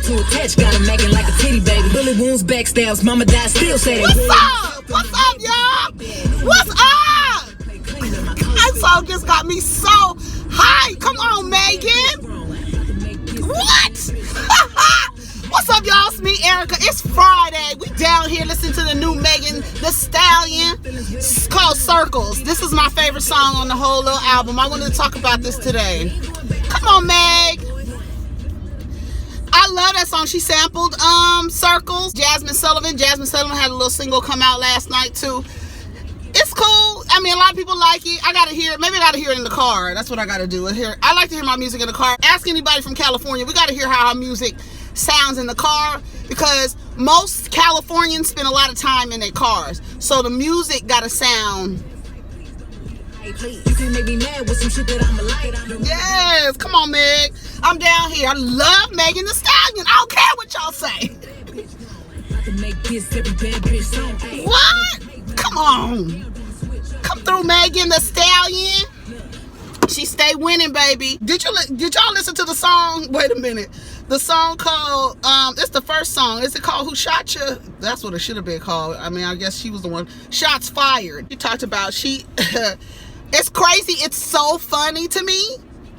too attached, got him acting like a titty baby. Bullet wounds, backstabs, mama died, still say What's up? What's up, y'all? What's up? That song just got me so high. Come on, Megan. What? What's up, y'all? It's me, Erica. It's Friday. We down here listening to the new Megan Thee Stallion. It's called Circles. This is my favorite song on the whole little album. I wanted to talk about this today. Come on, Meg. I love that song. She sampled Circles. Jasmine Sullivan had a little single come out last night too. It's cool. I mean, a lot of people like it. I gotta hear it. Maybe I gotta hear it in the car. That's what I gotta do. I like to hear my music in the car. Ask anybody from California. We gotta hear how our music sounds in the car, because most Californians spend a lot of time in their cars. So the music gotta sound. Yes, come on, Meg. I'm down here. I love Megan Thee Stallion. I don't care what y'all say. What? Come on. Come through, Megan Thee Stallion. She stay winning, baby. Did y'all listen to the song? Wait a minute. The song called, it's the first song. Is it called Who Shot Ya? That's what it should have been called. I mean, I guess she was the one. Shots Fired. She talked about, it's crazy. It's so funny to me.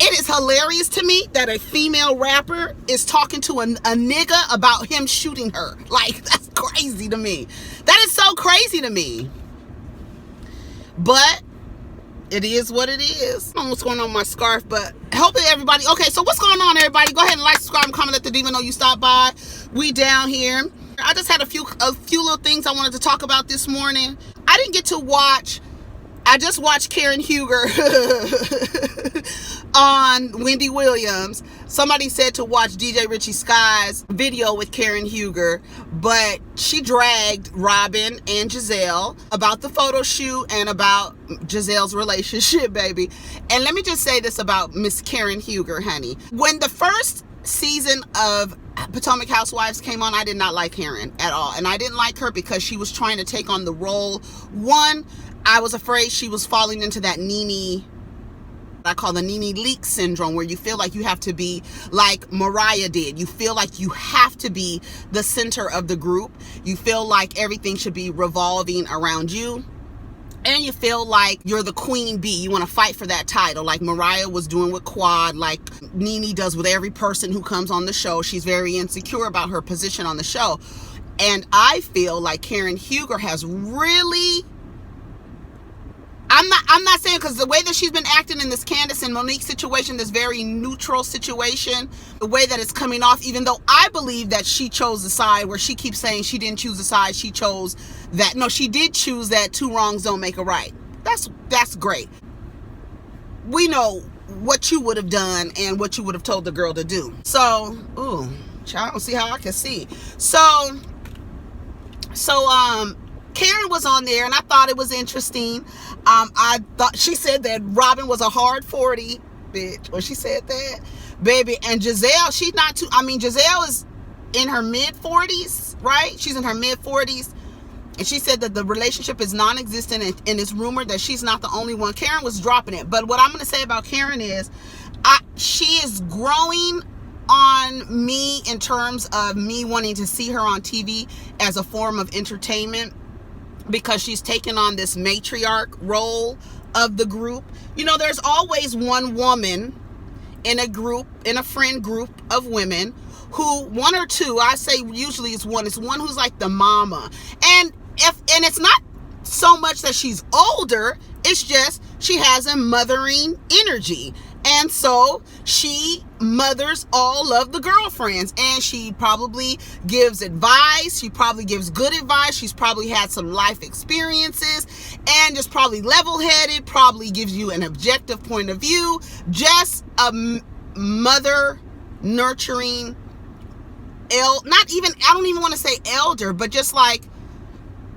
It is hilarious to me that a female rapper is talking to a nigga about him shooting her. Like, that's crazy to me. That is so crazy to me. But it is what it is. I don't know what's going on with my scarf, but hopefully everybody. Okay, so what's going on, everybody? Go ahead and like, subscribe, and comment. Let the diva know you stopped by. We down here. I just had a few little things I wanted to talk about this morning. I didn't get to watch. I just watched Karen Huger on Wendy Williams. Somebody said to watch DJ Richie Sky's video with Karen Huger, but she dragged Robin and Giselle about the photo shoot and about Giselle's relationship, baby. And let me just say this about Miss Karen Huger, honey. When the first season of Potomac Housewives came on, I did not like Karen at all. And I didn't like her because she was trying to take on the role. One, I was afraid she was falling into that Nene, I call the Nene Leakes syndrome, where you feel like you have to be like Mariah did. You feel like you have to be the center of the group. You feel like everything should be revolving around you. And you feel like you're the queen bee. You want to fight for that title, like Mariah was doing with Quad, like Nene does with every person who comes on the show. She's very insecure about her position on the show. And I feel like Karen Huger has really... I'm not saying, because the way that she's been acting in this Candace and Monique situation, this very neutral situation, the way that it's coming off, even though I believe that she chose the side, where she keeps saying she didn't choose the side, she chose that. No, she did choose that two wrongs don't make a right. That's great. We know what you would have done and what you would have told the girl to do. So, ooh, I don't see how I can see. So Karen was on there, and I thought it was interesting. I thought she said that Robin was a hard 40, bitch. When she said that, baby, and Giselle, she's not too. I mean, Giselle is in her mid 40s, right? She's in her mid 40s, and she said that the relationship is non-existent, and it's rumored that she's not the only one. Karen was dropping it, but what I'm going to say about Karen is, she is growing on me in terms of me wanting to see her on TV as a form of entertainment, because she's taken on this matriarch role of the group. You know, there's always one woman in a group, in a friend group of women, who, one or two, I say usually it's one who's like the mama. And it's not so much that she's older, it's just she has a mothering energy. And so she mothers all of the girlfriends, and she probably gives advice. She probably gives good advice. She's probably had some life experiences, and just probably level-headed, probably gives you an objective point of view. Just a mother nurturing, not even, I don't even want to say elder, but just like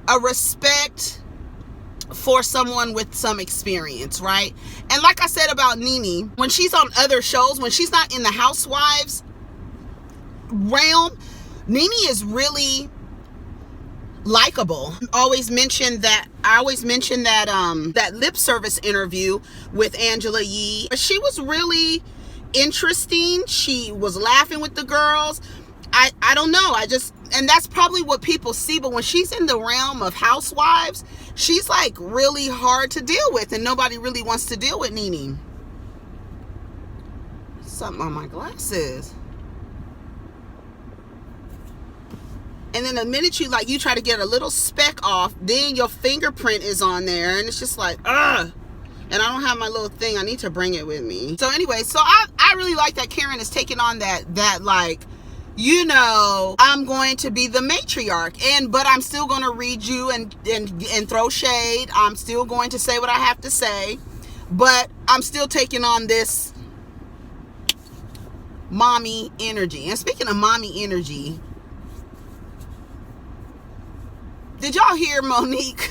a respect for someone with some experience, right? And like I said about Nene, when she's on other shows, when she's not in the Housewives realm, Nene is really likable. I always mention that that lip service interview with Angela Yee. She was really interesting. She was laughing with the girls. I don't know. And that's probably what people see. But when she's in the realm of housewives, she's like really hard to deal with, and nobody really wants to deal with Nene. Something on my glasses. And then the minute you try to get a little speck off, then your fingerprint is on there, and it's just like, ugh. And I don't have my little thing. I need to bring it with me. So anyway, so I really like that Karen is taking on that like, you know, I'm going to be the matriarch, but I'm still going to read you and throw shade. I'm still going to say what I have to say, but I'm still taking on this mommy energy. And speaking of mommy energy, did y'all hear Monique?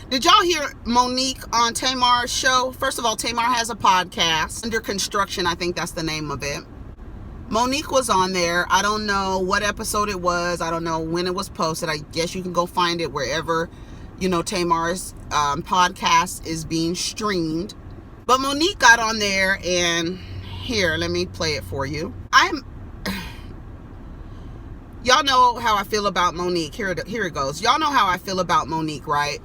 Did y'all hear Monique on Tamar's show? First of all, Tamar has a podcast, Under Construction, I think that's the name of it. Monique was on there. I don't know what episode it was. I don't know when it was posted. I guess you can go find it wherever, you know, Tamar's podcast is being streamed. But Monique got on there, and here, let me play it for you. Y'all know how I feel about Monique. Here it goes. Y'all know how I feel about Monique, right?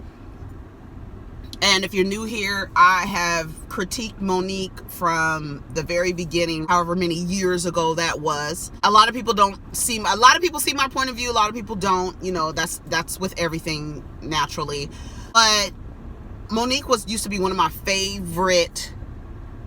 And if you're new here, I have critiqued Monique from the very beginning, however many years ago that was. A lot of people see my point of view. A lot of people don't. You know, that's with everything, naturally. But Monique used to be one of my favorite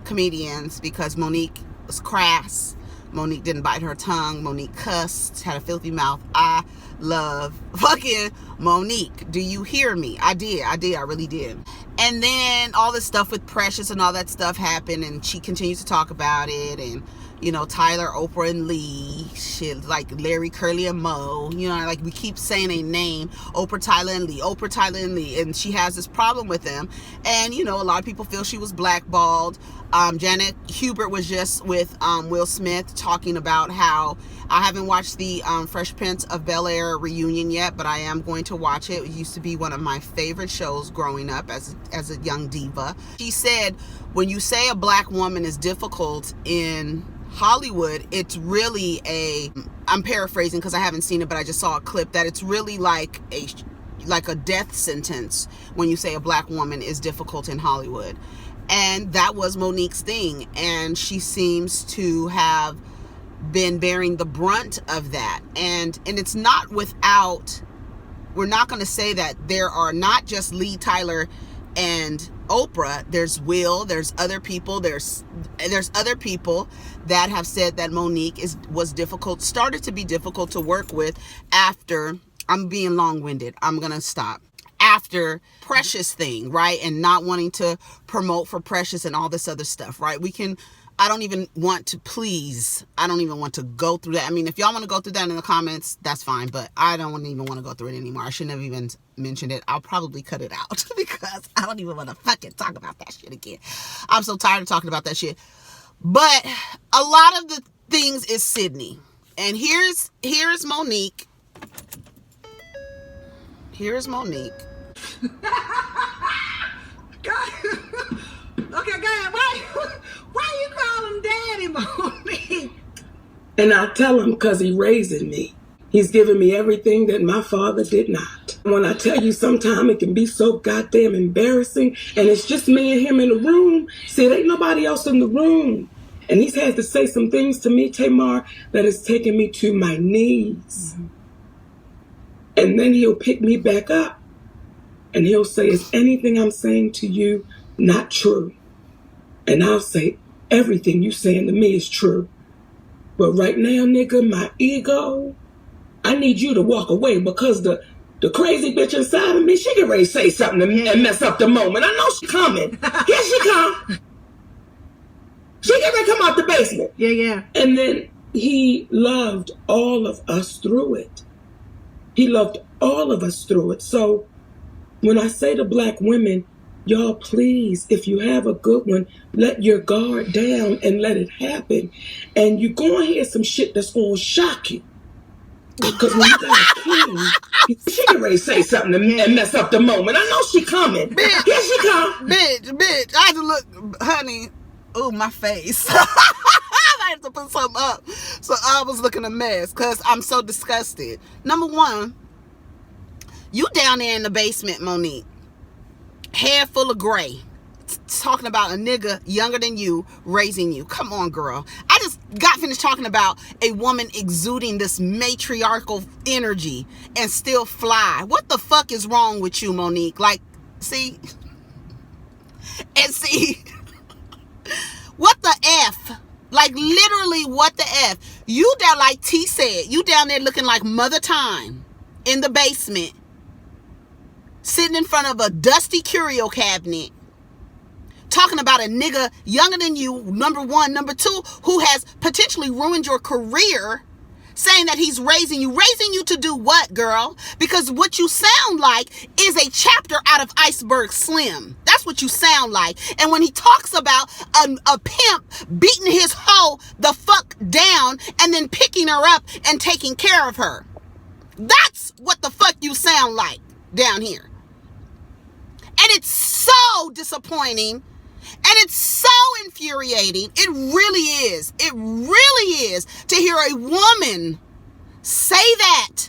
comedians because Monique was crass. Monique didn't bite her tongue. Monique cussed, had a filthy mouth. I love fucking Monique. Do you hear me? I did. I really did. And then all this stuff with Precious and all that stuff happened, and she continues to talk about it. And, you know, Tyler, Oprah, and Lee, shit, like Larry, Curly, and Mo, you know, like we keep saying a name, Oprah, Tyler, and Lee, Oprah, Tyler, and Lee, and she has this problem with them. And, you know, a lot of people feel she was blackballed. Janet Hubert was just with Will Smith talking about how I haven't watched the Fresh Prince of Bel-Air reunion yet, but I am going to watch it. It used to be one of my favorite shows growing up as a young diva. She said, when you say a black woman is difficult in Hollywood, it's really I'm paraphrasing because I haven't seen it, but I just saw a clip that it's really like a death sentence when you say a black woman is difficult in Hollywood. And that was Monique's thing, and she seems to have been bearing the brunt of that. And it's not without, we're not going to say that there are not just Lee, Tyler, and Oprah. There's Will, there's other people, there's other people that have said that Monique started to be difficult to work with after, I'm being long-winded, I'm going to stop. After Precious thing, right? And not wanting to promote for Precious and all this other stuff, right? I don't even want to go through that. I mean, if y'all want to go through that in the comments, that's fine, but I don't even want to go through it anymore. I shouldn't have even mentioned it. I'll probably cut it out because I don't even want to fucking talk about that shit again. I'm so tired of talking about that shit. But a lot of the things is Sidney. And here's Monique. Here's Monique. God. Okay, God, why you call him Daddy, Monique? And I tell him because he raising me. He's giving me everything that my father did not. When I tell you sometimes it can be so goddamn embarrassing, and it's just me and him in the room. See, there ain't nobody else in the room. And he's had to say some things to me, Tamar, that has taken me to my knees. Mm-hmm. And then he'll pick me back up. And he'll say, is anything I'm saying to you not true? And I'll say, everything you saying to me is true. But right now, nigga, my ego, I need you to walk away because the crazy bitch inside of me, she get ready to say something and mess up the moment. I know she coming. Here she come. She get ready to come out the basement. Yeah. And then he loved all of us through it. He loved all of us through it. So when I say to black women, y'all, please, if you have a good one, let your guard down and let it happen. And you're going to hear some shit that's going to shock you. Because when you got a king, she get ready to say something and mess up the moment. I know she coming. Bitch, here she come. Bitch. I had to look, honey. Oh, my face. might have to put something up. So I was looking a mess because I'm so disgusted. Number one, you down there in the basement, Monique, hair full of gray, talking about a nigga younger than you raising you. Come on, girl. I just got finished talking about a woman exuding this matriarchal energy and still fly. What the fuck is wrong with you, Monique? Like, see? And see, what the F? Like, literally, what the F? You down, like T said, you down there looking like Mother Time in the basement, sitting in front of a dusty curio cabinet, talking about a nigga younger than you, number one. Number two, who has potentially ruined your career, saying that he's raising you. Raising you to do what, girl? Because what you sound like is a chapter out of Iceberg Slim. That's what you sound like. And when he talks about a pimp beating his hoe the fuck down and then picking her up and taking care of her, that's what the fuck you sound like down here. And it's so disappointing. And it's so infuriating. It really is. It really is to hear a woman say that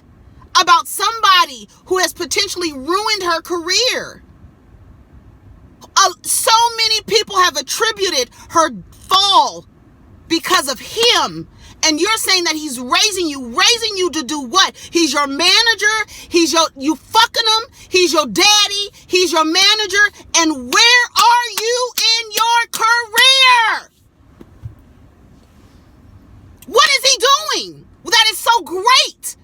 about somebody who has potentially ruined her career. So many people have attributed her fall because of him. And you're saying that he's raising you to do what? He's your manager. You fucking him. He's your daddy. He's your manager. And where are you in your career? What is he doing? Well, that is so great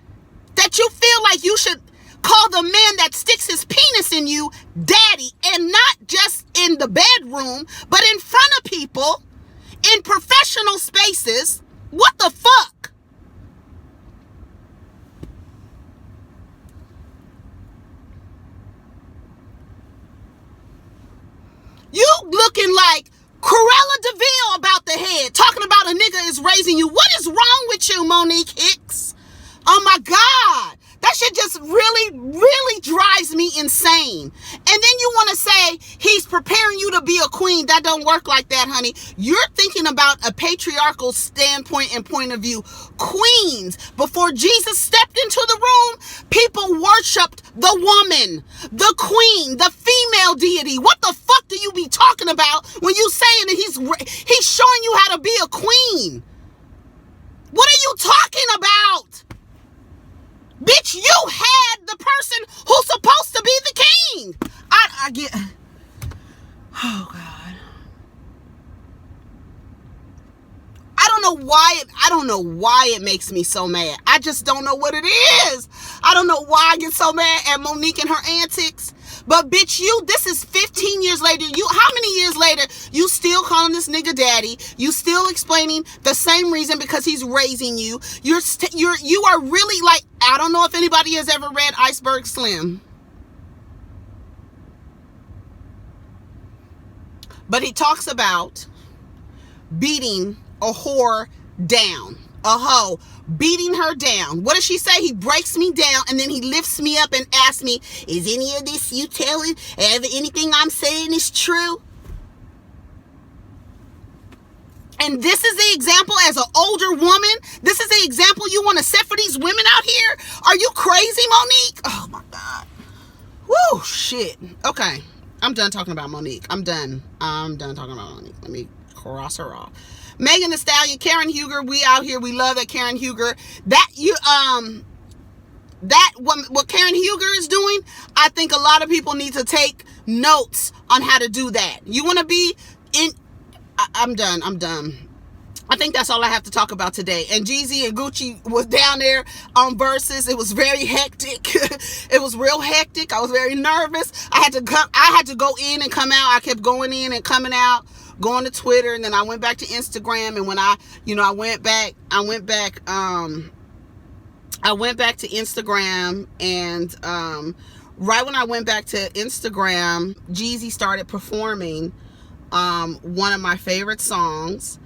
that you feel like you should call the man that sticks his penis in you daddy, and not just in the bedroom, but in front of people, in professional spaces. What the fuck? You looking like Cruella DeVille about the head, talking about a nigga is raising you. What is wrong with you, Monique Hicks? Oh my God. That shit just really, really drives me insane. And then you want to say he's preparing you to be a queen. That don't work like that, honey. You're thinking about a patriarchal standpoint and point of view. Queens, before Jesus stepped into the room, people worshipped the woman, the queen, the female deity. What the fuck do you be talking about when you saying that he's showing you how to be a queen? What are you talking about? Bitch, you had the person who's supposed to be the king. I get... Oh, God. I don't know why it makes me so mad. I just don't know what it is. I don't know why I get so mad at Monique and her antics. But bitch, this is 15 years later. How many years later, you still calling this nigga daddy? You still explaining the same reason because he's raising you. You are really like, I don't know if anybody has ever read Iceberg Slim. But he talks about beating a whore down, a hoe, beating her down. What does she say? He breaks me down and then he lifts me up and asks me, is any of this you telling? Anything I'm saying is true? And this is the example as an older woman? This is the example you want to set for these women out here? Are you crazy, Monique? Oh my God. Woo, shit. Okay. I'm done talking about Monique. I'm done talking about Monique. Let me cross her off. Megan Thee Stallion, Karen Huger, we out here. We love that Karen Huger. What Karen Huger is doing, I think a lot of people need to take notes on how to do that. You want to be in... I'm done. I think that's all I have to talk about today. And Jeezy and Gucci was down there on Verzuz. It was very hectic. It was real hectic. I was very nervous. I had to go in and come out. I kept going in and coming out, going to Twitter, and then I went back to Instagram. And when I went back to Instagram, and right when I went back to Instagram, Jeezy started performing one of my favorite songs.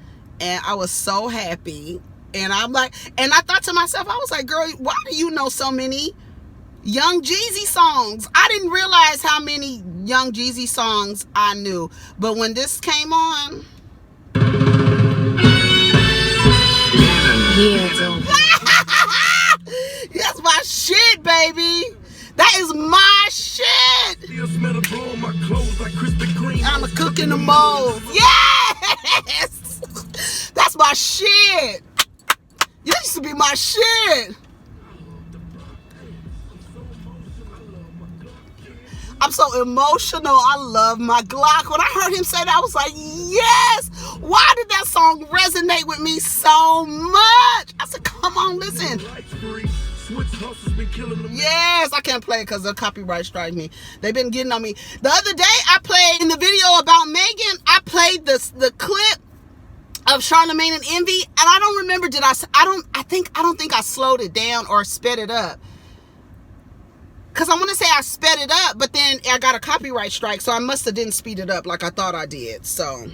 And I was so happy. And I thought to myself, I was like, girl, why do you know so many Young Jeezy songs? I didn't realize how many Young Jeezy songs I knew. But when this came on, That's my shit, baby. That is my shit. I'm a cook in the mold. Yes. That's my shit. You used to be my shit. I'm so emotional. I love my Glock. When I heard him say that, I was like, yes. Why did that song resonate with me so much? I said, come on, listen. Yes, I can't play it because the copyright strike me. They've been getting on me. The other day, I played in the video about Megan. I played the clip of Charlemagne and Envy, and I don't remember. I don't think I slowed it down or sped it up. Because I want to say I sped it up, but then I got a copyright strike, so I must have didn't speed it up like I thought I did. So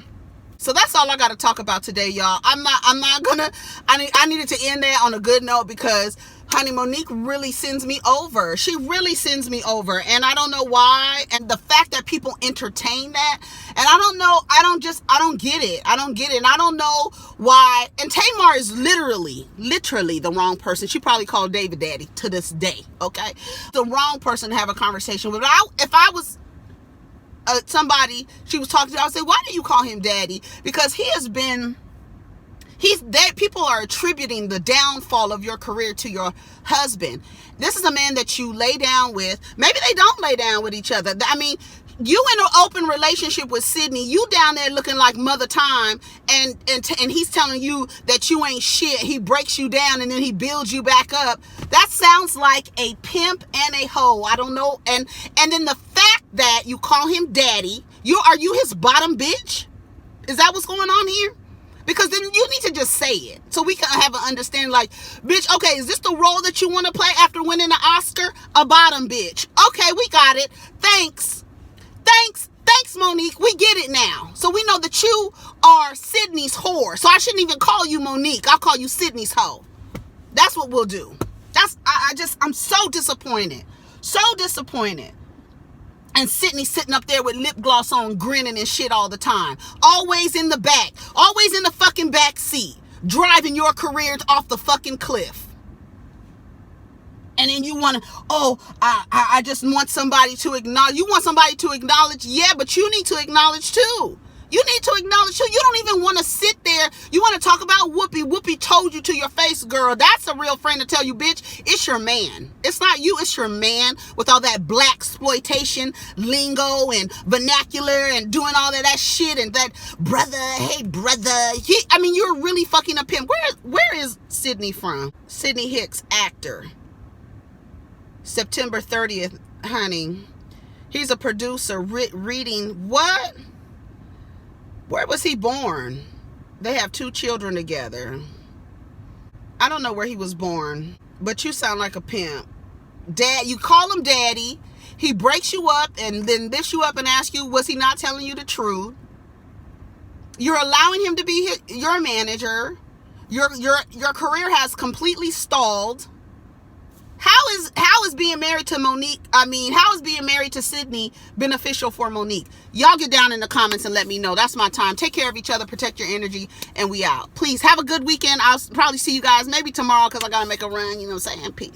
that's all I got to talk about today, y'all. I'm not gonna. I needed to end that on a good note because, honey, Monique really sends me over. She really sends me over, and I don't know why. And the fact that people entertain that, and I don't know. I don't get it. I don't get it, and I don't know why. And Tamar is literally the wrong person. She probably called David Daddy to this day. Okay, the wrong person to have a conversation with. If I was somebody she was talking to, I would say, why do you call him daddy? Because people are attributing the downfall of your career to your husband. This is a man that you lay down with. Maybe they don't lay down with each other. I mean, you in an open relationship with Sidney, you down there looking like Mother Time, and he's telling you that you ain't shit. He breaks you down and then he builds you back up. That sounds like a pimp and a hoe. I don't know. And then the fact that you call him daddy, are you his bottom bitch? Is that what's going on here? Because then you need to just say it so we can have an understanding, like, bitch, okay, is this the role that you want to play after winning the Oscar? A bottom bitch. Okay, we got it. Thanks, Monique. We get it now. So we know that you are Sidney's whore. So I shouldn't even call you Monique. I'll call you Sidney's hoe. That's what we'll do. I'm so disappointed. So disappointed. And Sidney sitting up there with lip gloss on, grinning and shit all the time. Always in the back. Always in the fucking back seat. Driving your career off the fucking cliff. And then you want to, I just want somebody to acknowledge. You want somebody to acknowledge? Yeah, but you need to acknowledge too. You need to acknowledge too. You don't even want to sit there. You want to talk about Whoopi. Whoopi told you to your face, girl. That's a real friend to tell you, bitch, it's your man. It's not you, it's your man with all that black exploitation lingo and vernacular and doing all of that shit and that brother, hey brother. You're really fucking a pimp. Where is Sidney from? Sidney Hicks, actor. September 30th, honey. He's a producer reading what? Where was he born? They have 2 children together. I don't know where he was born, but you sound like a pimp. Dad, you call him daddy. He breaks you up and then lifts you up and asks you, was he not telling you the truth? You're allowing him to be your manager. Your career has completely stalled. How is being married to Monique, how is being married to Sidney beneficial for Monique? Y'all get down in the comments and let me know. That's my time. Take care of each other, protect your energy, and we out. Please have a good weekend. I'll probably see you guys maybe tomorrow because I got to make a run, you know what I'm saying? Peace.